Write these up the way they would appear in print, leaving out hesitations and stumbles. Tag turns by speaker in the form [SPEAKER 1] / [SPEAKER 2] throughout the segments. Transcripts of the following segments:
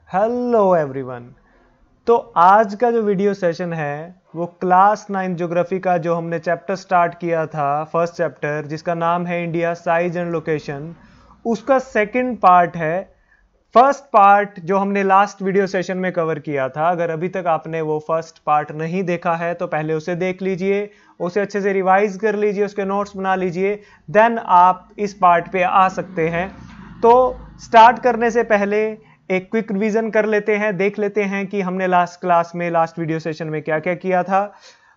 [SPEAKER 1] Hello everyone. तो आज का जो वीडियो सेशन है वो क्लास 9 ज्योग्राफी का जो हमने चैप्टर स्टार्ट किया था, फर्स्ट चैप्टर जिसका नाम है इंडिया साइज एंड लोकेशन, उसका सेकंड पार्ट है। फर्स्ट पार्ट जो हमने लास्ट वीडियो सेशन में कवर किया था, अगर अभी तक आपने वो फर्स्ट पार्ट नहीं देखा है तो पहले उसे देख लीजिए, उसे अच्छे से रिवाइज कर लीजिए, उसके नोट्स बना लीजिए, देन आप इस पार्ट पे आ सकते हैं। तो स्टार्ट करने से पहले एक क्विक रिवीजन कर लेते हैं, देख लेते हैं कि हमने लास्ट क्लास में, लास्ट वीडियो सेशन में क्या क्या किया था।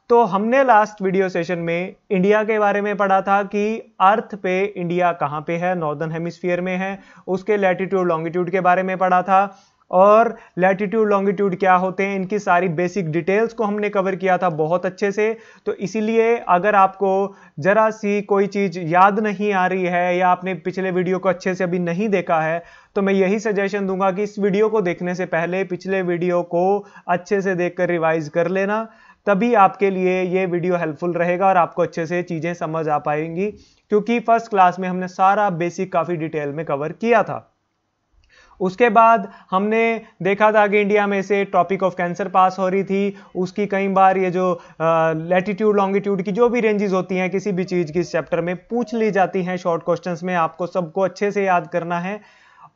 [SPEAKER 1] तो हमने लास्ट वीडियो सेशन में इंडिया के बारे में पढ़ा था कि अर्थ पे इंडिया कहां पे है, नॉर्दर्न हेमिस्फीयर में है। उसके लैटिट्यूड लॉन्गिट्यूड के बारे में पढ़ा था, और लैटिट्यूड लॉन्गिट्यूड क्या होते हैं, इनकी सारी बेसिक डिटेल्स को हमने कवर किया था बहुत अच्छे से। तो इसीलिए अगर आपको जरा सी कोई चीज याद नहीं आ रही है या आपने पिछले वीडियो को अच्छे से अभी नहीं देखा है, तो मैं यही सजेशन दूंगा कि इस वीडियो को देखने से पहले पिछले वीडियो को अच्छे से देखकर रिवाइज कर लेना, तभी आपके लिए ये वीडियो हेल्पफुल रहेगा और आपको अच्छे से चीजें समझ आ पाएंगी, क्योंकि फर्स्ट क्लास में हमने सारा बेसिक काफी डिटेल में कवर किया था। उसके बाद हमने देखा था कि इंडिया में से ट्रॉपिक ऑफ कैंसर पास हो रही थी, उसकी कई बार ये जो लैटिट्यूड लॉन्गिट्यूड की जो भी रेंजेस होती हैं किसी भी चीज की इस चैप्टर में पूछ ली जाती हैं शॉर्ट क्वेश्चंस में, आपको सबको अच्छे से याद करना है।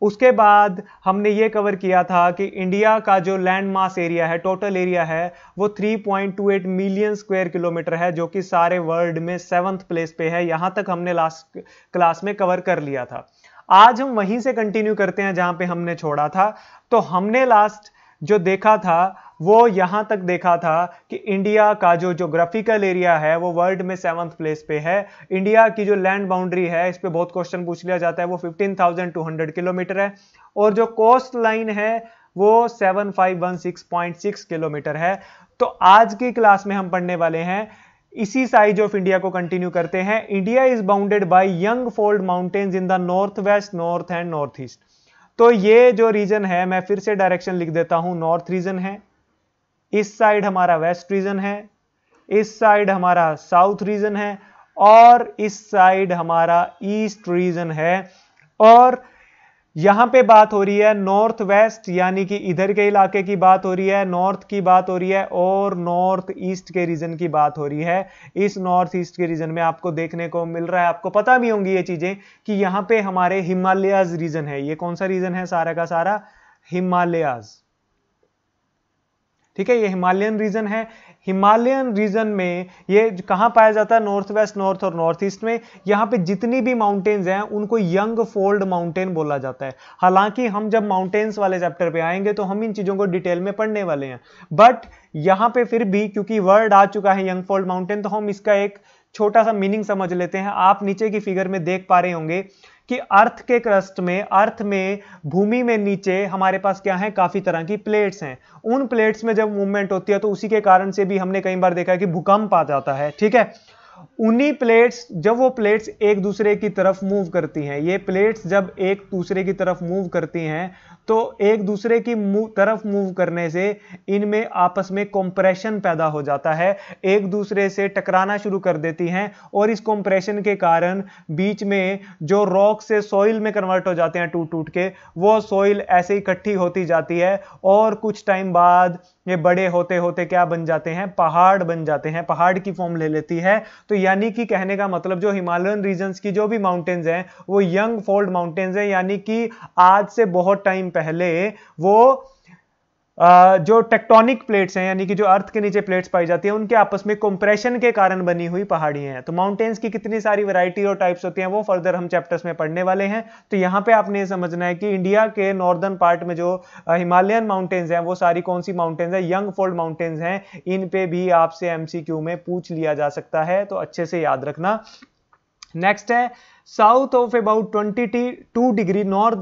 [SPEAKER 1] उसके बाद हमने ये कवर किया था कि इंडिया का जो लैंड मास एरिया है, टोटल एरिया है, वो 3.28 मिलियन स्क्वायर किलोमीटर है, जो कि सारे वर्ल्ड में 7th प्लेस पे है। यहां तक हमने लास्ट क्लास में कवर कर लिया था। आज हम वहीं से कंटिन्यू करते हैं जहां पे हमने छोड़ा था। तो हमने लास्ट जो देखा था वो यहां तक देखा था कि इंडिया का जो ज्योग्राफिकल एरिया है वो वर्ल्ड में 7th प्लेस पे है। इंडिया की जो लैंड बाउंड्री है, इस पे बहुत क्वेश्चन पूछ लिया जाता है, वो 15,200 किलोमीटर है, और जो कोस्ट लाइन है वो 7516.6 किलोमीटर है। तो आज की क्लास में हम पढ़ने वाले हैं इसी साइज ऑफ इंडिया को कंटिन्यू करते हैं। India is bounded by young fold mountains in the north west, north and north east. तो ये जो रीजन है, मैं फिर से डायरेक्शन लिख देता हूं, नॉर्थ रीजन है, इस साइड हमारा वेस्ट रीजन है, इस साइड हमारा साउथ रीजन है, और इस साइड हमारा ईस्ट रीजन है। और यहां पे बात हो रही है नॉर्थ वेस्ट, यानी कि इधर के इलाके की बात हो रही है, नॉर्थ की बात हो रही है, और नॉर्थ ईस्ट के रीजन की बात हो रही है। इस नॉर्थ ईस्ट के रीजन में आपको देखने को मिल रहा है, आपको पता भी होंगी ये चीजें, कि यहां पे हमारे हिमालयाज रीजन है। ये कौन सा रीजन है? सारा का सारा हिमालयाज। ठीक है, ये हिमालयन रीजन है। हिमालयन रीजन में ये कहां पाया जाता है? नॉर्थ वेस्ट, नॉर्थ और नॉर्थ ईस्ट में। यहां पे जितनी भी माउंटेन्स हैं उनको यंग फोल्ड माउंटेन बोला जाता है। हालांकि हम जब माउंटेन्स वाले चैप्टर पे आएंगे तो हम इन चीजों को डिटेल में पढ़ने वाले हैं, बट यहां पे फिर भी क्योंकि वर्ड आ चुका है यंग फोल्ड माउंटेन, तो हम इसका एक छोटा सा मीनिंग समझ लेते हैं। आप नीचे की फिगर में देख पा रहे होंगे कि अर्थ के क्रस्ट में, अर्थ में, भूमि में नीचे हमारे पास क्या है? काफी तरह की प्लेट्स हैं। उन प्लेट्स में जब मूवमेंट होती है तो उसी के कारण से भी हमने कई बार देखा है कि भूकंप आ जाता है। ठीक है, उन्हीं प्लेट्स, जब वो प्लेट्स एक दूसरे की तरफ मूव करती हैं, ये प्लेट्स जब एक दूसरे की तरफ मूव करती हैं, तो एक दूसरे की तरफ मूव करने से इनमें आपस में कंप्रेशन पैदा हो जाता है, एक दूसरे से टकराना शुरू कर देती हैं, और इस कंप्रेशन के कारण बीच में जो रॉक से सॉइल में कन्वर्ट हो जाते हैं टूट टूट के, वो सॉइल ऐसे इकट्ठी होती जाती है, और कुछ टाइम बाद ये बड़े होते होते क्या बन जाते हैं? पहाड़ बन जाते हैं, पहाड़ की फॉर्म ले लेती है। तो यानी कि कहने का मतलब जो हिमालयन रीजन्स की जो भी माउंटेन्स हैं वो यंग फोल्ड माउंटेन्स हैं, यानी कि आज से बहुत टाइम पहले वो जो टेक्टोनिक प्लेट्स हैं, यानी कि जो अर्थ के नीचे प्लेट्स पाई जाती हैं, उनके आपस में कंप्रेशन के कारण बनी हुई पहाड़ियां हैं। तो माउंटेन्स की कितनी सारी वैरायटी और टाइप्स होती हैं वो फर्दर हम चैप्टर्स में पढ़ने वाले हैं। तो यहां पे आपने ये समझना है कि इंडिया के नॉर्दर्न पार्ट में जो हिमालयन माउंटेन्स हैं वो सारी कौन सी माउंटेन्स हैं? यंग फोल्ड माउंटेन्स हैं। इन पे भी आपसे एमसीक्यू में पूछ लिया जा सकता है, तो अच्छे से याद रखना। नेक्स्ट है south of about 22 degree north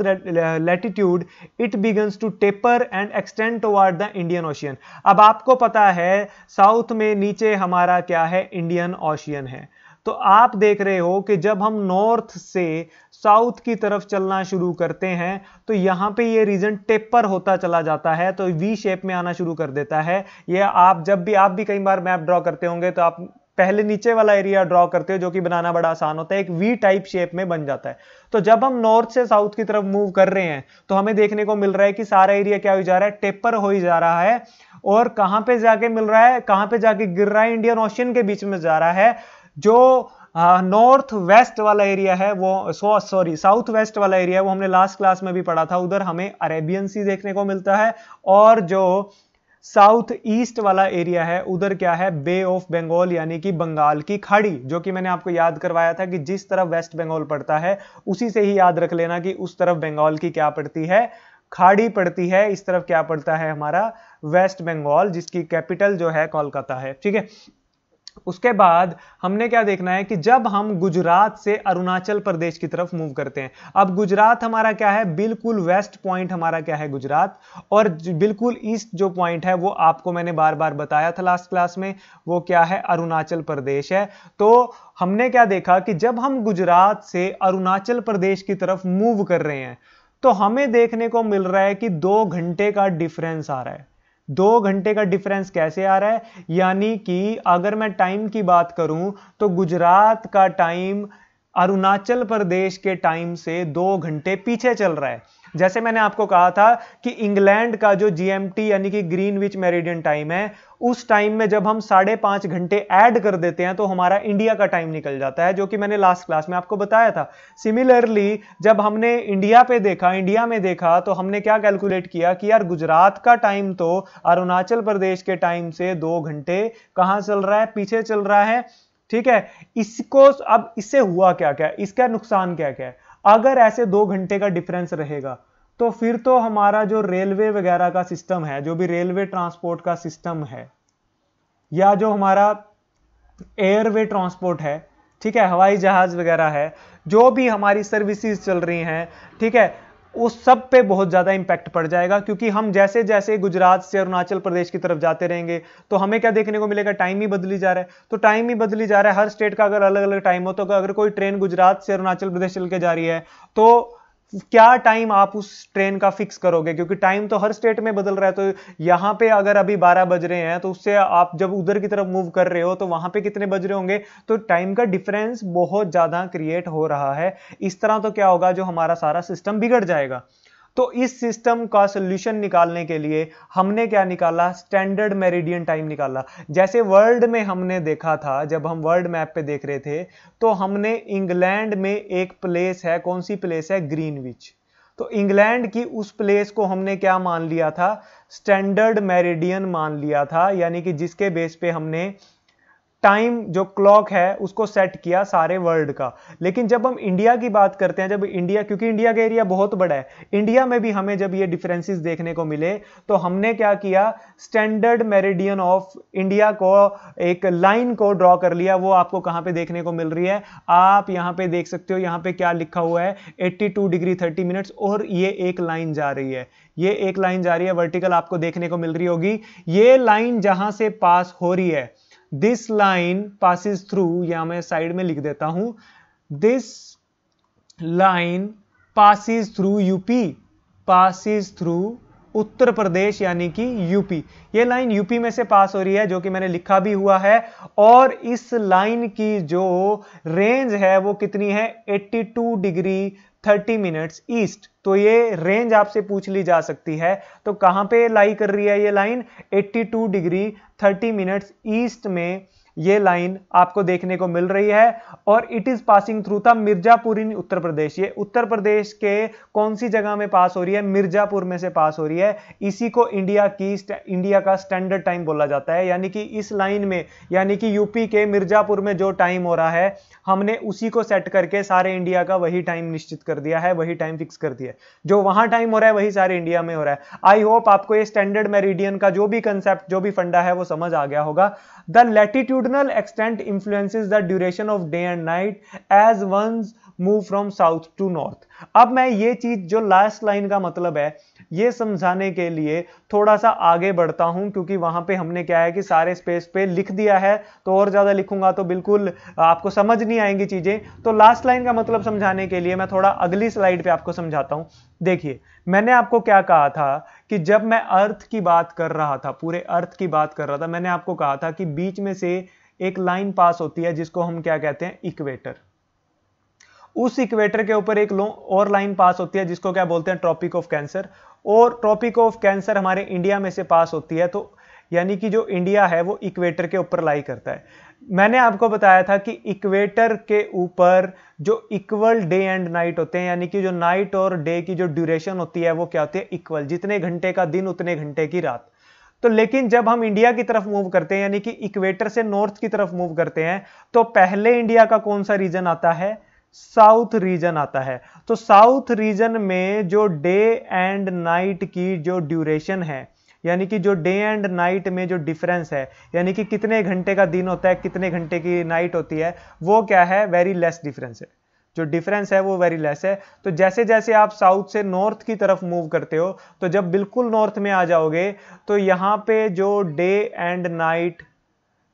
[SPEAKER 1] latitude it begins to taper and extend toward the Indian Ocean। अब आपको पता है साउथ में नीचे हमारा क्या है? इंडियन ओशियन है। तो आप देख रहे हो कि जब हम नॉर्थ से साउथ की तरफ चलना शुरू करते हैं तो यहां पे ये रीजन टेपर होता चला जाता है, तो वी शेप में आना शुरू कर देता है। ये आप जब भी, आप भी कई बार मैप ड्रॉ करते होंगे तो आप पहले नीचे वाला एरिया ड्रॉ करते हो जो कि बनाना बड़ा आसान होता है, एक वी टाइप शेप में बन जाता है। तो जब हम नॉर्थ से साउथ की तरफ मूव कर रहे हैं तो हमें देखने को मिल रहा है कि सारा एरिया क्या हो जा रहा है, टेपर हो ही जा रहा है। और कहां पे जाके मिल रहा है, कहां पे जाके गिर रहा है, इंडियन ओशियन के बीच में जा रहा है। जो नॉर्थ वेस्ट वाला एरिया है वो साउथ वेस्ट वाला एरिया है वो हमने लास्ट क्लास में भी पढ़ा था, उधर हमें अरेबियन सी देखने को मिलता है। और जो साउथ ईस्ट वाला एरिया है उधर क्या है, बे ऑफ बंगाल यानी कि बंगाल की खाड़ी, जो कि मैंने आपको याद करवाया था कि जिस तरफ वेस्ट बंगाल पड़ता है उसी से ही याद रख लेना कि उस तरफ बंगाल की क्या पड़ती है, खाड़ी पड़ती है। इस तरफ क्या पड़ता है हमारा, वेस्ट बंगाल, जिसकी कैपिटल जो है कोलकाता है। ठीक है, उसके बाद हमने क्या देखना है कि जब हम गुजरात से अरुणाचल प्रदेश की तरफ मूव करते हैं, अब गुजरात हमारा क्या है, बिल्कुल वेस्ट पॉइंट हमारा क्या है गुजरात, और बिल्कुल ईस्ट जो पॉइंट है वो आपको मैंने बार बार बताया था लास्ट क्लास में, वो क्या है, अरुणाचल प्रदेश है। तो हमने क्या देखा कि जब हम गुजरात से अरुणाचल प्रदेश की तरफ मूव कर रहे हैं तो हमें देखने को मिल रहा है कि 2 घंटे का डिफरेंस आ रहा है। 2 घंटे का डिफरेंस कैसे आ रहा है, यानी कि अगर मैं टाइम की बात करूं तो गुजरात का टाइम अरुणाचल प्रदेश के टाइम से 2 घंटे पीछे चल रहा है। जैसे मैंने आपको कहा था कि इंग्लैंड का जो जीएमटी यानी कि ग्रीनविच मेरिडियन टाइम है, उस टाइम में जब हम 5.5 घंटे ऐड कर देते हैं तो हमारा इंडिया का टाइम निकल जाता है, जो कि मैंने लास्ट क्लास में आपको बताया था। सिमिलरली जब हमने इंडिया में देखा तो हमने क्या कैलकुलेट किया कि यार गुजरात का टाइम तो अरुणाचल प्रदेश के टाइम से 2 घंटे कहां चल रहा है, पीछे चल रहा है। ठीक है, इसको अब इससे हुआ क्या क्या, इसका नुकसान क्या क्या है। अगर ऐसे 2 घंटे का डिफरेंस रहेगा तो फिर तो हमारा जो रेलवे वगैरह का सिस्टम है, जो भी रेलवे ट्रांसपोर्ट का सिस्टम है, या जो हमारा एयरवे ट्रांसपोर्ट है, ठीक है, हवाई जहाज वगैरह है, जो भी हमारी सर्विसेज चल रही हैं, ठीक है, उस सब पे बहुत ज्यादा इंपैक्ट पड़ जाएगा। क्योंकि हम जैसे जैसे गुजरात से अरुणाचल प्रदेश की तरफ जाते रहेंगे तो हमें क्या देखने को मिलेगा, टाइम ही बदली जा रहा है। तो टाइम ही बदली जा रहा है, हर स्टेट का अगर अलग अलग टाइम हो, तो अगर कोई ट्रेन गुजरात से अरुणाचल प्रदेश चल के जा रही है तो क्या टाइम आप उस ट्रेन का फिक्स करोगे, क्योंकि टाइम तो हर स्टेट में बदल रहा है। तो यहां पे अगर अभी 12 बज रहे हैं तो उससे आप जब उधर की तरफ मूव कर रहे हो तो वहां पे कितने बज रहे होंगे, तो टाइम का डिफरेंस बहुत ज्यादा क्रिएट हो रहा है। इस तरह तो क्या होगा, जो हमारा सारा सिस्टम बिगड़ जाएगा। तो इस सिस्टम का सोल्यूशन निकालने के लिए हमने क्या निकाला, स्टैंडर्ड मेरिडियन टाइम निकाला। जैसे वर्ल्ड में हमने देखा था, जब हम वर्ल्ड मैप पे देख रहे थे तो हमने इंग्लैंड में एक प्लेस है, कौन सी प्लेस है, ग्रीनविच। तो इंग्लैंड की उस प्लेस को हमने क्या मान लिया था, स्टैंडर्ड मेरिडियन मान लिया था, यानी कि जिसके बेस पे हमने टाइम जो क्लॉक है उसको सेट किया सारे वर्ल्ड का। लेकिन जब हम इंडिया की बात करते हैं, जब इंडिया, क्योंकि इंडिया का एरिया बहुत बड़ा है, इंडिया में भी हमें जब ये डिफरेंसेस देखने को मिले तो हमने क्या किया, स्टैंडर्ड मेरिडियन ऑफ इंडिया को एक लाइन को ड्रॉ कर लिया। वो आपको कहां पे देखने को मिल रही है, आप यहां पे देख सकते हो, यहां पे क्या लिखा हुआ है, 82 डिग्री 30 मिनट्स, और ये एक लाइन जा रही है, ये एक लाइन जा रही है वर्टिकल, आपको देखने को मिल रही होगी। ये लाइन जहां से पास हो रही है, दिस लाइन पासिस थ्रू, या मैं साइड में लिख देता हूं, this line passes through UP, passes through Uttar Pradesh यानी कि यूपी। ये लाइन यूपी में से पास हो रही है, जो कि मैंने लिखा भी हुआ है। और इस लाइन की जो रेंज है वो कितनी है, 82 डिग्री 30 मिनट्स ईस्ट। तो ये रेंज आपसे पूछ ली जा सकती है, तो कहां पे लाई कर रही है ये लाइन, 82 डिग्री 30 मिनट्स ईस्ट में ये लाइन आपको देखने को मिल रही है। और इट इज पासिंग थ्रू था मिर्जापुर इन उत्तर प्रदेश। ये उत्तर प्रदेश के कौन सी जगह में पास हो रही है, मिर्जापुर में से पास हो रही है। इसी को इंडिया का स्टैंडर्ड टाइम बोला जाता है। यानी कि इस लाइन में, यानी कि यूपी के मिर्जापुर में जो टाइम हो रहा है, हमने उसी को सेट करके सारे इंडिया का वही टाइम निश्चित कर दिया है, वही टाइम फिक्स कर दिया है। जो वहां टाइम हो रहा है वही सारे इंडिया में हो रहा है। आई होप आपको ये स्टैंडर्ड मेरिडियन का जो भी कंसेप्ट, जो भी फंडा है वो समझ आ गया होगा। The latitudinal extent influences the duration of day and night as once move from south to north. अब मैं ये चीज जो लास्ट लाइन का मतलब है ये समझाने के लिए थोड़ा सा आगे बढ़ता हूं, क्योंकि वहां पे हमने क्या है कि सारे स्पेस पे लिख दिया है, तो और ज्यादा लिखूंगा तो बिल्कुल आपको समझ नहीं आएंगी चीजें। तो लास्ट लाइन का मतलब समझाने के लिए मैं थोड़ा अगली स्लाइड पे आपको समझाता हूं। देखिए, मैंने आपको क्या कहा था कि जब मैं अर्थ की बात कर रहा था, पूरे अर्थ की बात कर रहा था, मैंने आपको कहा था कि बीच में से एक लाइन पास होती है जिसको हम क्या कहते हैं, इक्वेटर। उस इक्वेटर के ऊपर एक और लाइन पास होती है जिसको क्या बोलते हैं, ट्रॉपिक ऑफ कैंसर। और ट्रॉपिक ऑफ कैंसर हमारे इंडिया में से पास होती है, तो यानी कि जो इंडिया है वो इक्वेटर के ऊपर लाई करता है। मैंने आपको बताया था कि इक्वेटर के ऊपर जो इक्वल डे एंड नाइट होते हैं, यानी कि जो नाइट और डे की जो ड्यूरेशन होती है वो क्या होती है, इक्वल। जितने घंटे का दिन उतने घंटे की रात। तो लेकिन जब हम इंडिया की तरफ मूव करते हैं, यानी कि इक्वेटर से नॉर्थ की तरफ मूव करते हैं, तो पहले इंडिया का कौन सा रीजन आता है, साउथ रीजन आता है। तो साउथ रीजन में जो डे एंड नाइट की जो ड्यूरेशन है, यानी कि जो डे एंड नाइट में जो डिफरेंस है, यानी कि कितने घंटे का दिन होता है, कितने घंटे की नाइट होती है, वो क्या है, वेरी लेस डिफरेंस है। जो डिफरेंस है वो वेरी लेस है। तो जैसे जैसे आप साउथ से नॉर्थ की तरफ मूव करते हो, तो जब बिल्कुल नॉर्थ में आ जाओगे तो यहां पे जो डे एंड नाइट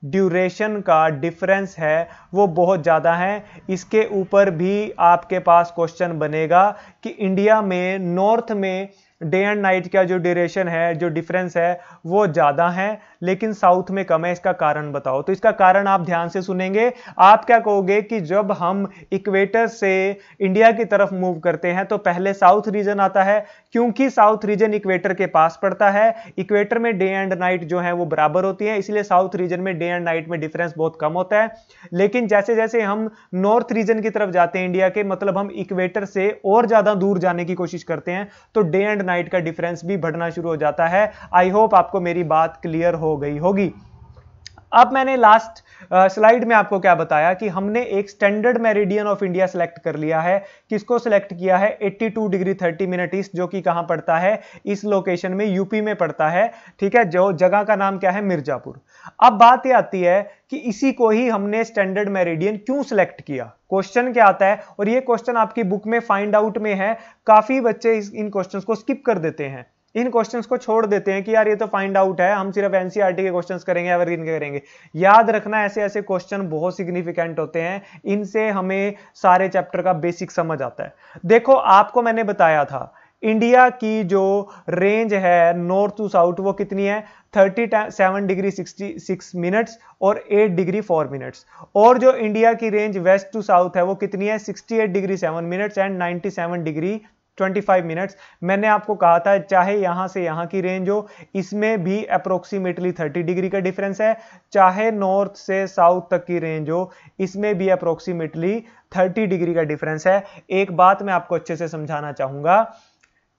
[SPEAKER 1] ड्यूरेशन का डिफरेंस है वो बहुत ज्यादा है। इसके ऊपर भी आपके पास क्वेश्चन बनेगा कि इंडिया में नॉर्थ में डे एंड नाइट का जो ड्यूरेशन है, जो डिफरेंस है वो ज्यादा है, लेकिन साउथ में कम है। इसका कारण बताओ। तो इसका कारण आप ध्यान से सुनेंगे। आप क्या कहोगे कि जब हम इक्वेटर से इंडिया की तरफ मूव करते हैं तो पहले साउथ रीजन आता है, क्योंकि साउथ रीजन इक्वेटर के पास पड़ता है। इक्वेटर में डे एंड नाइट जो है वो बराबर होती है, इसलिए साउथ रीजन में डे एंड नाइट में डिफरेंस बहुत कम होता है। लेकिन जैसे जैसे हम नॉर्थ रीजन की तरफ जाते हैं इंडिया के, मतलब हम इक्वेटर से और ज्यादा दूर जाने की कोशिश करते हैं, तो डे एंड नाइट का डिफरेंस भी बढ़ना शुरू हो जाता है। आई होप आपको मेरी बात क्लियर हो गई होगी। अब मैंने लास्ट स्लाइड में आपको क्या बताया कि हमने एक standard meridian of India select कर लिया है। किसको सेलेक्ट किया है, 82 डिग्री 30 मिनट ईस्ट, जो कि कहां पड़ता है, इस लोकेशन में, यूपी में पड़ता है। ठीक है, जो जगह का नाम क्या है, मिर्जापुर। अब बात यह आती है कि इसी को ही हमने स्टैंडर्ड मेरिडियन क्यों सिलेक्ट किया। क्वेश्चन क्या आता है, और ये क्वेश्चन आपकी बुक में फाइंड आउट में है। काफी बच्चे इन क्वेश्चंस को स्किप कर देते हैं, इन क्वेश्चंस को छोड़ देते हैं कि यार ये तो फाइंड आउट है, हम सिर्फ एनसीईआरटी के क्वेश्चंस करेंगे, एवरग्रीन के करेंगे। याद रखना, ऐसे ऐसे क्वेश्चन बहुत सिग्निफिकेंट होते हैं, इनसे हमें सारे चैप्टर का बेसिक समझ आता है। देखो, आपको मैंने बताया था इंडिया की जो रेंज है नॉर्थ टू साउथ वो कितनी है, 37 डिग्री 66 मिनट्स और 8 डिग्री 4 मिनट्स। और जो इंडिया की रेंज वेस्ट टू साउथ है वो कितनी है, 68 degree 7 minutes and 97 degree 25 minutes. मैंने आपको कहा था चाहे यहां से यहां की रेंज हो, इसमें भी अप्रोक्सीमेटली 30 डिग्री का डिफरेंस है। चाहे नॉर्थ से साउथ तक की रेंज हो, इसमें भी अप्रोक्सीमेटली 30 डिग्री का डिफरेंस है। एक बात मैं आपको अच्छे से समझाना चाहूंगा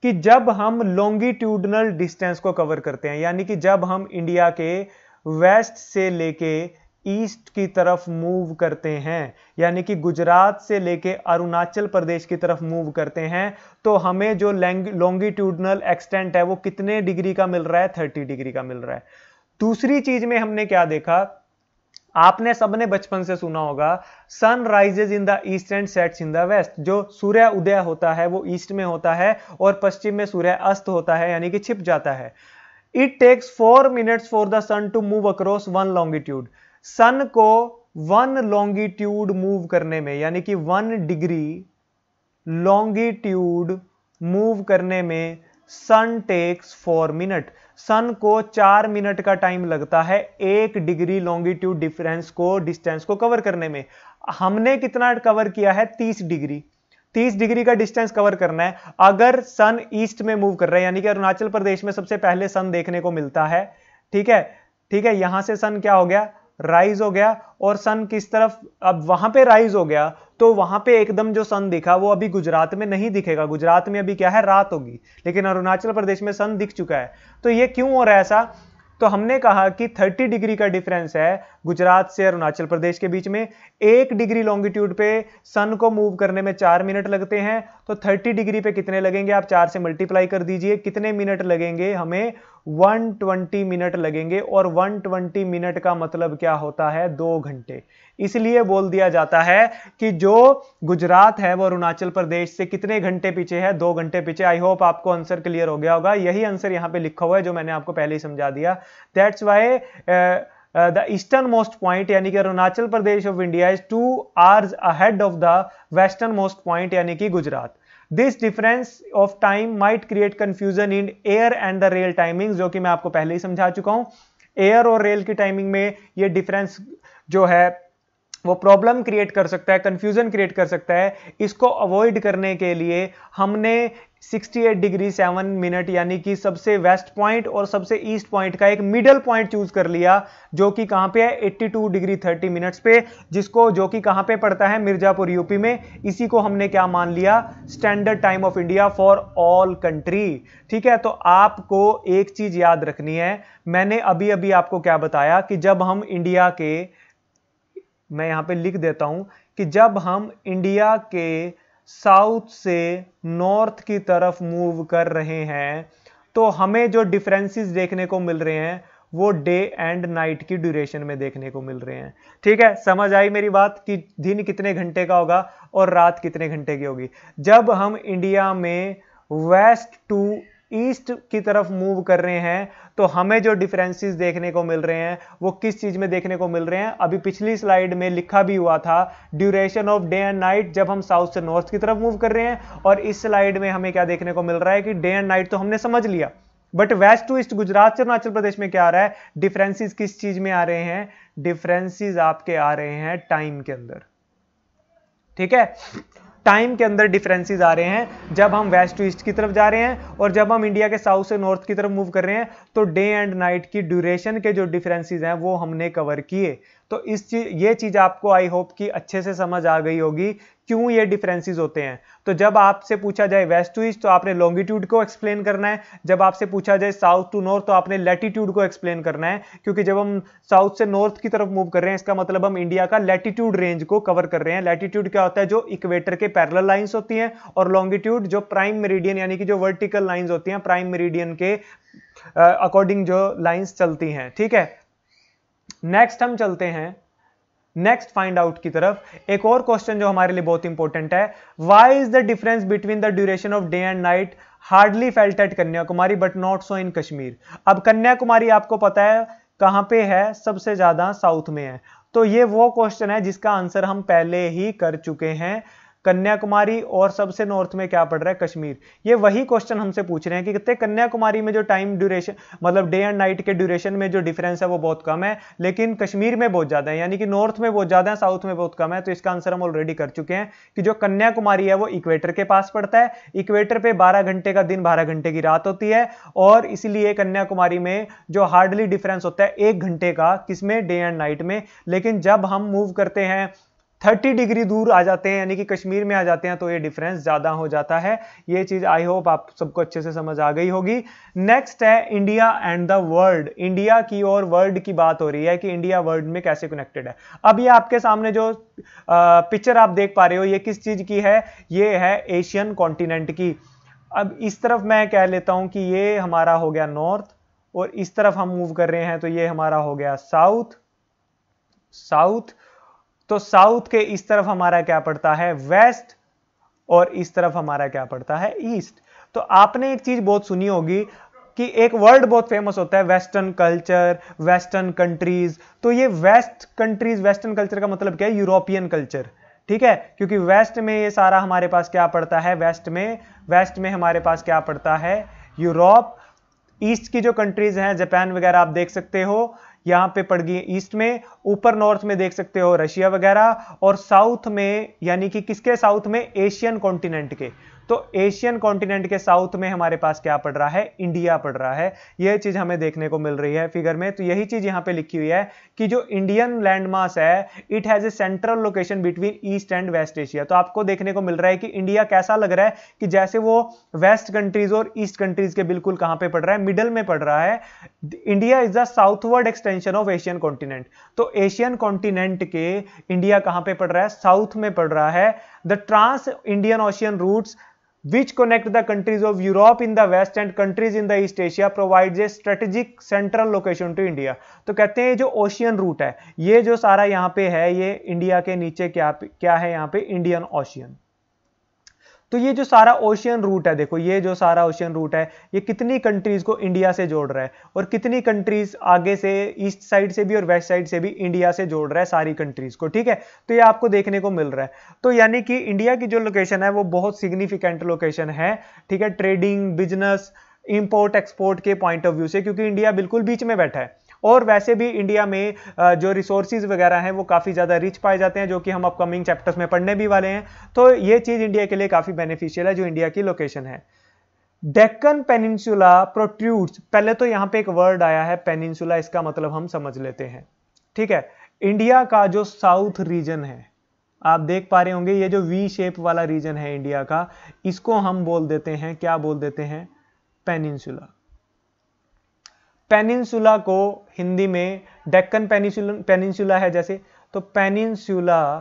[SPEAKER 1] कि जब हम लॉन्गिट्यूडनल डिस्टेंस को कवर करते हैं, यानी कि जब हम इंडिया के वेस्ट से लेके ईस्ट की तरफ मूव करते हैं, यानी कि गुजरात से लेके अरुणाचल प्रदेश की तरफ मूव करते हैं, तो हमें जो लॉन्गिट्यूडनल एक्सटेंट है वो कितने डिग्री का मिल रहा है, 30 डिग्री का मिल रहा है। दूसरी चीज में हमने क्या देखा, आपने सबने बचपन से सुना होगा, sun rises in the east and sets in the west. जो सूर्य उदय होता है वो ईस्ट में होता है और पश्चिम में सूर्य अस्त होता है, यानी कि छिप जाता है। It takes 4 minutes for the sun to move across 1 longitude. Sun को 1 लॉन्गिट्यूड मूव करने में, यानी कि 1 डिग्री लॉन्गिट्यूड मूव करने में सन टेक्स 4 मिनट। सन को 4 मिनट का टाइम लगता है 1 डिग्री लॉन्गिट्यूड डिफरेंस को, डिस्टेंस को कवर करने में। हमने कितना कवर किया है, 30 डिग्री। 30 डिग्री का डिस्टेंस कवर करना है। अगर सन ईस्ट में मूव कर रहा है, यानी कि अरुणाचल प्रदेश में सबसे पहले सन देखने को मिलता है, ठीक है, ठीक है, यहां से सन क्या हो गया, राइज हो गया। और सन किस तरफ, अब वहां पे राइज हो गया, तो वहां पे एकदम जो सन दिखा वो अभी गुजरात में नहीं दिखेगा। गुजरात में अभी क्या है, रात होगी, लेकिन अरुणाचल प्रदेश में सन दिख चुका है। तो ये क्यों हो रहा है ऐसा, तो हमने कहा कि 30 डिग्री का डिफरेंस है गुजरात से अरुणाचल प्रदेश के बीच में। 1 डिग्री लॉन्गिट्यूड पे सन को मूव करने में 4 मिनट लगते हैं, तो 30 डिग्री पे कितने लगेंगे, आप 4 से मल्टीप्लाई कर दीजिए, कितने मिनट लगेंगे, हमें 120 मिनट लगेंगे। और 120 मिनट का मतलब क्या होता है, 2 घंटे। इसलिए बोल दिया जाता है कि जो गुजरात है वो अरुणाचल प्रदेश से कितने घंटे पीछे है, 2 घंटे पीछे। आई होप आपको आंसर क्लियर हो गया होगा। यही आंसर यहां पे लिखा हुआ है जो मैंने आपको पहले ही समझा दिया। That's why the eastern most point, यानी कि Arunachal Pradesh of India is 2 hours ahead of the western most point, यानी कि Gujarat. This difference of time might create confusion in air and the rail timing, जो कि मैं आपको पहले ही समझा चुका हूं। एयर और रेल की टाइमिंग में ये डिफरेंस जो है वो प्रॉब्लम क्रिएट कर सकता है, कंफ्यूजन क्रिएट कर सकता है। इसको अवॉइड करने के लिए हमने 68 डिग्री 7 मिनट यानी कि सबसे वेस्ट पॉइंट और सबसे ईस्ट पॉइंट का एक मिडल पॉइंट चूज कर लिया, जो कि कहां पे है 82 डिग्री 30 मिनट्स पे, जो कि कहां पे पड़ता है मिर्जापुर यूपी में। इसी को हमने क्या मान लिया, standard time of India for all country. ठीक है, तो आपको एक चीज याद रखनी है, मैंने अभी अभी आपको क्या बताया कि जब हम इंडिया के, मैं यहां पे लिख देता हूं कि जब हम इंडिया के साउथ से नॉर्थ की तरफ मूव कर रहे हैं तो हमें जो डिफरेंसेस देखने को मिल रहे हैं वो डे एंड नाइट की ड्यूरेशन में देखने को मिल रहे हैं। ठीक है, समझ आई मेरी बात कि दिन कितने घंटे का होगा और रात कितने घंटे की होगी। जब हम इंडिया में वेस्ट टू ईस्ट की तरफ मूव कर रहे हैं तो हमें जो डिफरेंसेस देखने को मिल रहे हैं वो किस चीज में देखने को मिल रहे हैं, अभी पिछली स्लाइड में लिखा भी हुआ था, duration of day and night जब हम साउथ से नॉर्थ की तरफ मूव कर रहे हैं। और इस स्लाइड में हमें क्या देखने को मिल रहा है कि डे एंड नाइट तो हमने समझ लिया, but west to east Gujarat से अरुणाचल प्रदेश में क्या आ रहा है, डिफरेंसेस किस चीज में आ रहे हैं, डिफरेंसेस आपके आ रहे हैं टाइम के अंदर। ठीक है, टाइम के अंदर डिफरेंसेस आ रहे हैं जब हम वेस्ट टू ईस्ट की तरफ जा रहे हैं और जब हम इंडिया के साउथ से नॉर्थ की तरफ मूव कर रहे हैं, तो डे एंड नाइट की ड्यूरेशन के जो डिफरेंसेस हैं वो हमने कवर किए। तो ये चीज आपको आई होप कि अच्छे से समझ आ गई होगी क्यों ये डिफरेंसेस होते हैं। तो जब आपसे पूछा जाए वेस्ट टू ईस्ट तो आपने लॉन्गिट्यूड को एक्सप्लेन करना है, जब आपसे पूछा जाए साउथ टू नॉर्थ तो आपने लैटिट्यूड को एक्सप्लेन करना है, क्योंकि जब हम साउथ से नॉर्थ की तरफ मूव कर रहे हैं इसका मतलब हम इंडिया का लैटिट्यूड रेंज को कवर कर रहे हैं। लैटिट्यूड क्या होता है, जो इक्वेटर के पैरेलल लाइंस होती हैं, और लॉन्गिट्यूड जो प्राइम मेरिडियन यानी कि जो वर्टिकल लाइंस होती हैं, प्राइम मेरिडियन के अकॉर्डिंग जो लाइंस चलती हैं। ठीक है, नेक्स्ट हम चलते हैं नेक्स्ट फाइंड आउट की तरफ। एक और क्वेश्चन जो हमारे लिए बहुत इंपॉर्टेंट है, why is the difference between the duration of day and night hardly felt at Kanyakumari but not so in Kashmir. अब कन्याकुमारी आपको पता है कहां पे है, सबसे ज्यादा साउथ में है। तो ये वो क्वेश्चन है जिसका आंसर हम पहले ही कर चुके हैं। कन्याकुमारी और सबसे नॉर्थ में क्या पड़ रहा है, कश्मीर। ये वही क्वेश्चन हमसे पूछ रहे हैं कि कितने कन्याकुमारी में जो टाइम ड्यूरेशन मतलब डे एंड नाइट के ड्यूरेशन में जो डिफरेंस है वो बहुत कम है, लेकिन कश्मीर में बहुत ज्यादा है, यानी कि नॉर्थ में बहुत ज्यादा है, साउथ में बहुत कम है। तो इसका आंसर हम ऑलरेडी कर चुके हैं कि जो कन्याकुमारी है वो इक्वेटर के पास पड़ता है। इक्वेटर पे 12 घंटे का दिन 12 घंटे की रात होती है, और इसलिए कन्याकुमारी में जो हार्डली डिफरेंस होता है 1 घंटे का, किसमें, डे एंड नाइट में। लेकिन जब हम मूव करते हैं 30 डिग्री दूर आ जाते हैं यानी कि कश्मीर में आ जाते हैं तो ये डिफरेंस ज्यादा हो जाता है। ये चीज आई होप आप सबको अच्छे से समझ आ गई होगी। नेक्स्ट है India and the world. India की और वर्ल्ड की बात हो रही है कि इंडिया वर्ल्ड में कैसे कनेक्टेड है। अब ये आपके सामने जो पिक्चर आप देख पा रहे हो ये किस चीज की है, ये है एशियन कॉन्टिनेंट की। अब इस तरफ मैं कह लेता हूं कि ये हमारा हो गया नॉर्थ, और इस तरफ हम मूव कर रहे हैं तो ये हमारा हो गया साउथ। तो साउथ के इस तरफ हमारा क्या पड़ता है, वेस्ट, और इस तरफ हमारा क्या पड़ता है, ईस्ट। तो आपने एक चीज बहुत सुनी होगी कि एक वर्ड बहुत फेमस होता है, वेस्टर्न कल्चर, वेस्टर्न कंट्रीज। तो ये वेस्ट कंट्रीज, वेस्टर्न कल्चर का मतलब क्या है, यूरोपियन कल्चर। ठीक है, क्योंकि वेस्ट में ये सारा हमारे पास क्या पड़ता है, वेस्ट में हमारे पास क्या पड़ता है, यूरोप। ईस्ट की जो कंट्रीज हैं, जापान वगैरह आप देख सकते हो, यहां पे पड़ गई ईस्ट में। ऊपर नॉर्थ में देख सकते हो रशिया वगैरह, और साउथ में यानी कि किसके साउथ में, एशियन कॉन्टिनेंट के। तो एशियन कॉन्टिनेंट के साउथ में हमारे पास क्या पड़ रहा है, इंडिया पड़ रहा है। यह चीज हमें देखने को मिल रही है फिगर में। तो यही चीज यहां पे लिखी हुई है कि जो इंडियन लैंड मास है, it has a central location between East and West Asia. तो आपको देखने को मिल रहा है कि इंडिया कैसा लग रहा है कि जैसे वो वेस्ट कंट्रीज और ईस्ट कंट्रीज के बिल्कुल कहां पे पड़ रहा है, मिडल में पड़ रहा है। India is the southward extension of Asian continent. तो एशियन कॉन्टिनेंट के इंडिया कहां पे पड़ रहा है, साउथ में पड़ रहा है। The trans Indian Ocean routes which connect the countries of Europe in the west and countries in the East Asia provides a strategic central location to India। तो कहते हैं जो ओशियन रूट है, ये जो सारा यहाँ पे है, ये इंडिया के नीचे क्या है यहाँ पे, इंडियन ओशियन। तो ये जो सारा ओशियन रूट है, देखो ये जो सारा ओशियन रूट है, ये कितनी कंट्रीज को इंडिया से जोड़ रहा है, और कितनी कंट्रीज आगे से ईस्ट साइड से भी और वेस्ट साइड से भी इंडिया से जोड़ रहा है, सारी कंट्रीज को। ठीक है, तो ये आपको देखने को मिल रहा है। तो यानी कि इंडिया की जो लोकेशन है वो बहुत सिग्निफिकेंट लोकेशन है। ठीक है, ट्रेडिंग, बिजनेस, इंपोर्ट एक्सपोर्ट के पॉइंट ऑफ व्यू से, क्योंकि इंडिया बिल्कुल बीच में बैठा है। और वैसे भी इंडिया में जो रिसोर्सेज वगैरह हैं वो काफी ज्यादा रिच पाए जाते हैं, जो कि हम अपकमिंग चैप्टर्स में पढ़ने भी वाले हैं। तो ये चीज इंडिया के लिए काफी बेनिफिशियल है जो इंडिया की लोकेशन है। डेक्कन पेनिनसुला प्रोट्रूड्स, पहले तो यहां पे एक वर्ड आया है पेनिनसुला, इसका मतलब हम समझ लेते हैं। ठीक है, इंडिया का जो साउथ रीजन है, आप देख पा रहे होंगे ये जो वी शेप वाला रीजन है इंडिया का, इसको हम बोल देते हैं, क्या बोल देते हैं, पेनिनसुला। पेनिनसुला को हिंदी में डेक्कन पेनिनसुला है जैसे, तो पेनिनसुला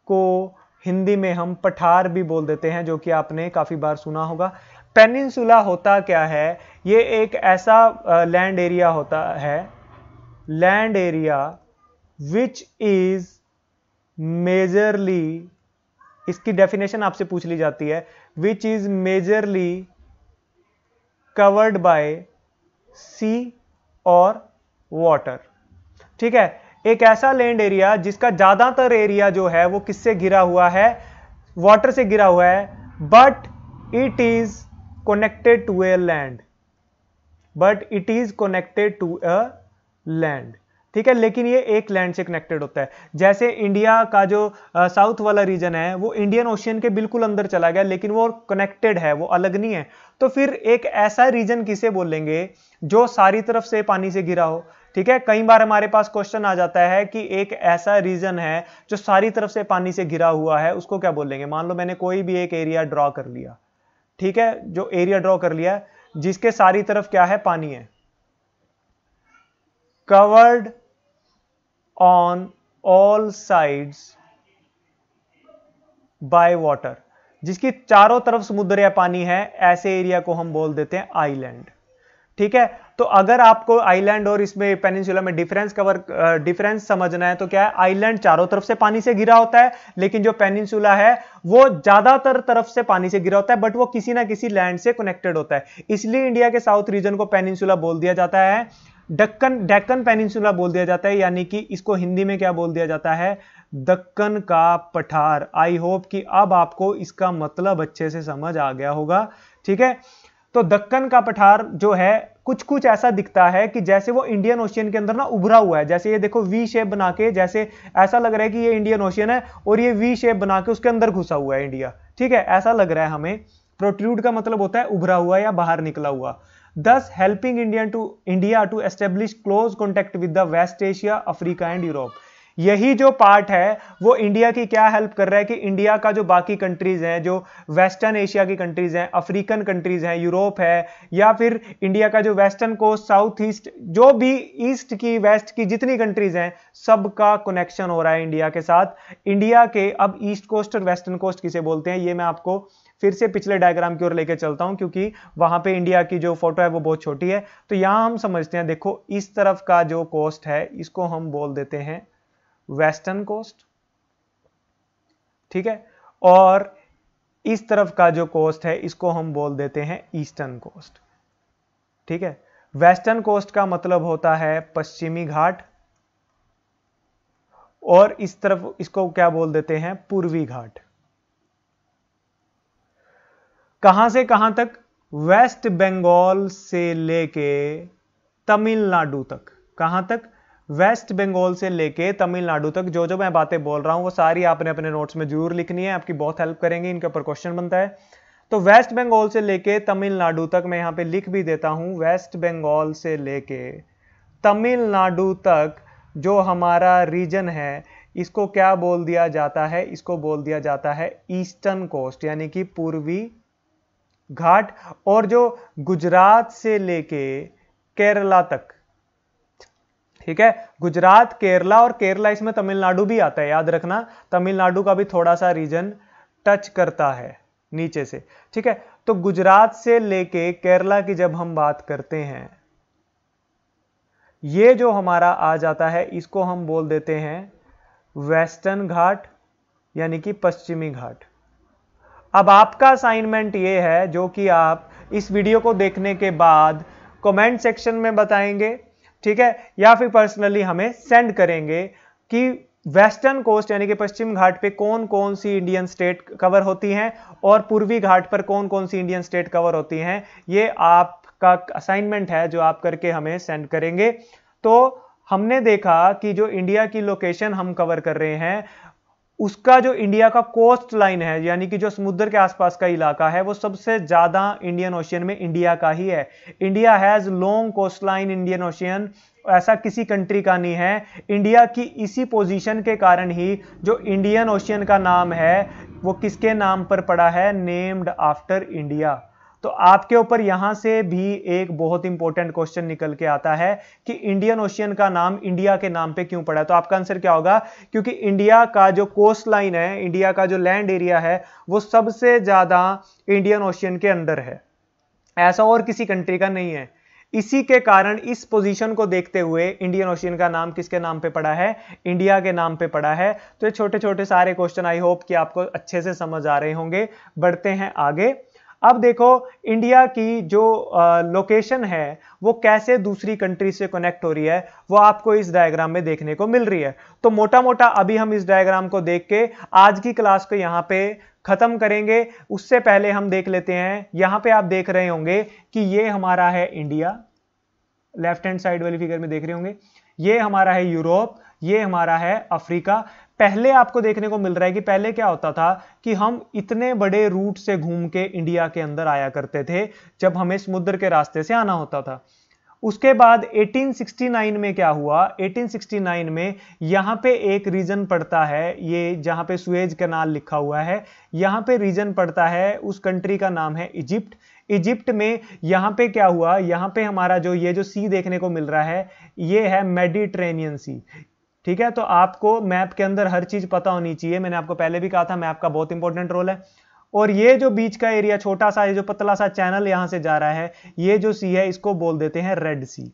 [SPEAKER 1] को हिंदी में हम पठार भी बोल देते हैं, जो कि आपने काफी बार सुना होगा। पेनिनसुला होता क्या है, ये एक ऐसा लैंड एरिया होता है, land area which is majorly, इसकी डेफिनेशन आपसे पूछ ली जाती है, which is majorly covered by sea और वाटर। ठीक है, एक ऐसा लैंड एरिया जिसका ज्यादातर एरिया जो है वो किससे घिरा हुआ है, वाटर से घिरा हुआ है, but it is connected to a land, but it is connected to a land. ठीक है, लेकिन ये एक लैंड से कनेक्टेड होता है। जैसे इंडिया का जो साउथ वाला रीजन है वो इंडियन ओशियन के बिल्कुल अंदर चला गया, लेकिन वो कनेक्टेड है, वो अलग नहीं है। तो फिर एक ऐसा रीजन किसे बोलेंगे जो सारी तरफ से पानी से घिरा हो। ठीक है, कई बार हमारे पास क्वेश्चन आ जाता है कि एक ऐसा रीजन है जो सारी तरफ से पानी से घिरा हुआ है, उसको क्या बोलेंगे। मान लो मैंने कोई भी एक एरिया ड्रॉ कर लिया, ठीक है, जो एरिया ड्रॉ कर लिया जिसके सारी तरफ क्या है, पानी है, covered on all sides by water, जिसकी चारों तरफ समुद्र या पानी है, ऐसे एरिया को हम बोल देते हैं आइलैंड। ठीक है, तो अगर आपको आइलैंड और इसमें पेनिनसुला में डिफरेंस समझना है तो क्या है, आइलैंड चारों तरफ से पानी से घिरा होता है, लेकिन जो पेनिनसुला है वो ज्यादातर तरफ से पानी से घिरा होता है, बट वो किसी ना किसी लैंड से कनेक्टेड होता है। इसलिए इंडिया के साउथ रीजन को पेनिनसुला बोल दिया जाता है, डेक्कन पेनिनसुला बोल दिया जाता है, यानी कि इसको हिंदी में क्या बोल दिया जाता है, दक्कन का पठार। आई होप कि अब आपको इसका मतलब अच्छे से समझ आ गया होगा। ठीक है, तो दक्कन का पठार जो है कुछ कुछ ऐसा दिखता है कि जैसे वो इंडियन ओशियन के अंदर ना उभरा हुआ है। जैसे ये देखो वी शेप बना के, जैसे ऐसा लग रहा है कि ये इंडियन ओशियन है और ये वी शेप बना के उसके अंदर घुसा हुआ है इंडिया। ठीक है, ऐसा लग रहा है हमें। प्रोट्रूड का मतलब होता है उभरा हुआ या बाहर निकला हुआ। thus helping India to establish close contact with the West Asia, Africa and Europe. यही जो पार्ट है वो इंडिया की क्या हेल्प कर रहा है कि इंडिया का जो बाकी कंट्रीज हैं, जो वेस्टर्न एशिया की कंट्रीज हैं, अफ्रीकन कंट्रीज हैं, यूरोप है, या फिर इंडिया का जो वेस्टर्न कोस्ट, साउथ ईस्ट, जो भी ईस्ट की वेस्ट की जितनी कंट्रीज हैं, सबका कनेक्शन हो रहा है इंडिया के साथ। इंडिया के अब ईस्ट कोस्ट और वेस्टर्न कोस्ट किसे बोलते हैं, ये मैं आपको फिर से पिछले डायग्राम की ओर लेके चलता हूं, क्योंकि वहां पे इंडिया की जो फोटो है वो बहुत छोटी है। तो यहां हम समझते हैं, देखो इस तरफ का जो कोस्ट है इसको हम बोल देते हैं वेस्टर्न कोस्ट। ठीक है, और इस तरफ का जो कोस्ट है इसको हम बोल देते हैं ईस्टर्न कोस्ट। ठीक है, वेस्टर्न कोस्ट का मतलब होता है पश्चिमी घाट, और इस तरफ इसको क्या बोल देते हैं, पूर्वी घाट। कहां से कहां तक, वेस्ट बंगाल से लेके तमिलनाडु तक। कहां तक, वेस्ट बंगाल से लेके तमिलनाडु तक। जो जो मैं बातें बोल रहा हूं वो सारी आपने अपने नोट्स में जरूर लिखनी है, आपकी बहुत हेल्प करेंगे, इनके ऊपर क्वेश्चन बनता है। तो वेस्ट बंगाल से लेके तमिलनाडु तक, मैं यहां पे लिख भी देता हूं, वेस्ट बंगाल से लेके तमिलनाडु तक जो हमारा रीजन है इसको क्या बोल दिया जाता है, इसको बोल दिया जाता है ईस्टर्न कोस्ट, यानी कि पूर्वी घाट। और जो गुजरात से लेके केरला तक, ठीक है, गुजरात, केरला, और केरला इसमें तमिलनाडु भी आता है, याद रखना, तमिलनाडु का भी थोड़ा सा रीजन टच करता है नीचे से। ठीक है, तो गुजरात से लेके केरला की जब हम बात करते हैं, ये जो हमारा आ जाता है इसको हम बोल देते हैं वेस्टर्न घाट, यानी कि पश्चिमी घाट। अब आपका असाइनमेंट ये है, जो कि आप इस वीडियो को देखने के बाद कमेंट सेक्शन में बताएंगे, ठीक है, या फिर पर्सनली हमें सेंड करेंगे कि वेस्टर्न कोस्ट यानी कि पश्चिम घाट पे कौन कौन सी इंडियन स्टेट कवर होती हैं और पूर्वी घाट पर कौन कौन सी इंडियन स्टेट कवर होती हैं। ये आपका असाइनमेंट है जो आप करके हमें सेंड करेंगे। तो हमने देखा कि जो इंडिया की लोकेशन हम कवर कर रहे हैं, उसका जो इंडिया का कोस्ट लाइन है, यानी कि जो समुद्र के आसपास का इलाका है, वो सबसे ज्यादा इंडियन ओशियन में इंडिया का ही है। India has long coast line Indian Ocean, ऐसा किसी कंट्री का नहीं है। इंडिया की इसी पोजीशन के कारण ही जो इंडियन ओशियन का नाम है वो किसके नाम पर पड़ा है? Named after India. तो आपके ऊपर यहां से भी एक बहुत इंपॉर्टेंट क्वेश्चन निकल के आता है कि इंडियन ओशियन का नाम इंडिया के नाम पे क्यों पड़ा है। तो आपका आंसर क्या होगा? क्योंकि इंडिया का जो कोस्ट लाइन है, इंडिया का जो लैंड एरिया है, वो सबसे ज्यादा इंडियन ओशियन के अंदर है, ऐसा और किसी कंट्री का नहीं है। इसी के कारण इस पोजीशन को देखते हुए इंडियन ओशियन का नाम किसके नाम पे पड़ा है? इंडिया के नाम पे पड़ा है। तो ये छोटे छोटे सारे क्वेश्चन आई होप कि आपको अच्छे से समझ आ रहे होंगे। बढ़ते हैं आगे। अब देखो इंडिया की जो लोकेशन है वो कैसे दूसरी कंट्री से कनेक्ट हो रही है, वो आपको इस डायग्राम में देखने को मिल रही है। तो मोटा मोटा अभी हम इस डायग्राम को देख के आज की क्लास को यहां पे खत्म करेंगे। उससे पहले हम देख लेते हैं, यहां पे आप देख रहे होंगे कि ये हमारा है इंडिया, लेफ्ट हैंड साइड वाली फिगर में देख रहे होंगे, ये हमारा है यूरोप, ये हमारा है अफ्रीका। पहले आपको देखने को मिल रहा है कि पहले क्या होता था कि हम इतने बड़े रूट से घूम के इंडिया के अंदर आया करते थे जब हमें समुद्र के रास्ते से आना होता था। उसके बाद 1869 में क्या हुआ? 1869 में यहां पे एक रीजन पड़ता है, ये जहां पे सुएज कैनाल लिखा हुआ है, यहां पे रीजन पड़ता है, उस कंट्री का नाम है इजिप्ट। इजिप्ट में यहां पे क्या हुआ? यहां पे हमारा जो ये जो सी देखने को मिल रहा है, ये है मेडिटेरेनियन सी। ठीक है, तो आपको मैप के अंदर हर चीज पता होनी चाहिए। मैंने आपको पहले भी कहा था मैप का बहुत इंपॉर्टेंट रोल है। और ये जो बीच का एरिया छोटा सा, ये जो पतला सा चैनल यहां से जा रहा है, ये जो सी है इसको बोल देते हैं रेड सी।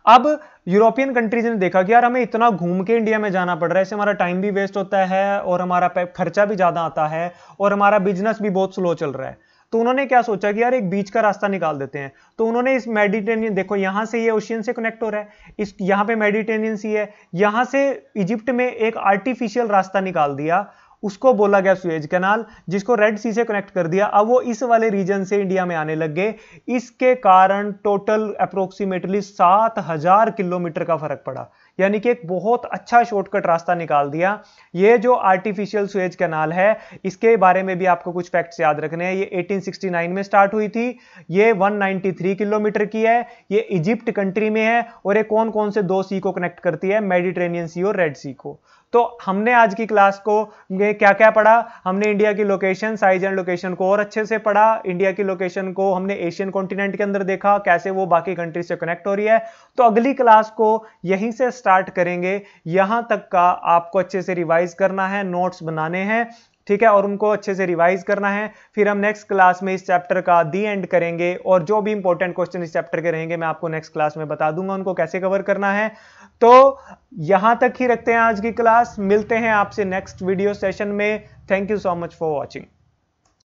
[SPEAKER 1] अब यूरोपियन कंट्रीज ने देखा कि यार हमें इतना घूम के इंडिया में जाना पड़ रहा है, इससे हमारा टाइम भी वेस्ट होता है और हमारा खर्चा भी ज्यादा आता है और हमारा बिजनेस भी बहुत स्लो चल रहा है। तो उन्होंने क्या सोचा कि यार एक बीच का रास्ता निकाल देते हैं। तो उन्होंने इस मेडिटेरेनियन, देखो यहां से ये ओशियन से कनेक्ट हो रहा है, इस यहां पे मेडिटेरेनियन सी है, यहां से इजिप्ट में एक आर्टिफिशियल रास्ता निकाल दिया, उसको बोला गया सुएज कैनाल, जिसको रेड सी से कनेक्ट कर दिया। अब वो इस वाले रीजन से इंडिया में आने लग गए। इसके कारण टोटल अप्रोक्सीमेटली 7000 किलोमीटर का फर्क पड़ा, यानी कि एक बहुत अच्छा शॉर्टकट रास्ता निकाल दिया। ये जो आर्टिफिशियल सुएज कैनाल है, इसके बारे में भी आपको कुछ फैक्ट्स याद रखने हैं। ये 1869 में स्टार्ट हुई थी, ये 193 किलोमीटर की है, ये इजिप्ट कंट्री में है और ये कौन कौन से दो सी को कनेक्ट करती है? मेडिटेरेनियन सी और रेड सी को। तो हमने आज की क्लास को क्या क्या पढ़ा? हमने इंडिया की लोकेशन, साइज एंड लोकेशन को और अच्छे से पढ़ा। इंडिया की लोकेशन को हमने एशियन कॉन्टिनेंट के अंदर देखा, कैसे वो बाकी कंट्री से कनेक्ट हो रही है। तो अगली क्लास को यहीं से स्टार्ट करेंगे। यहां तक का आपको अच्छे से रिवाइज करना है, नोट्स बनाने हैं, ठीक है, और उनको अच्छे से रिवाइज करना है। फिर हम नेक्स्ट क्लास में इस चैप्टर का दी एंड करेंगे और जो भी इंपॉर्टेंट क्वेश्चन इस चैप्टर के रहेंगे मैं आपको नेक्स्ट क्लास में बता दूंगा उनको कैसे कवर करना है। तो यहां तक ही रखते हैं आज की क्लास। मिलते हैं आपसे नेक्स्ट वीडियो सेशन में। Thank you so much for watching.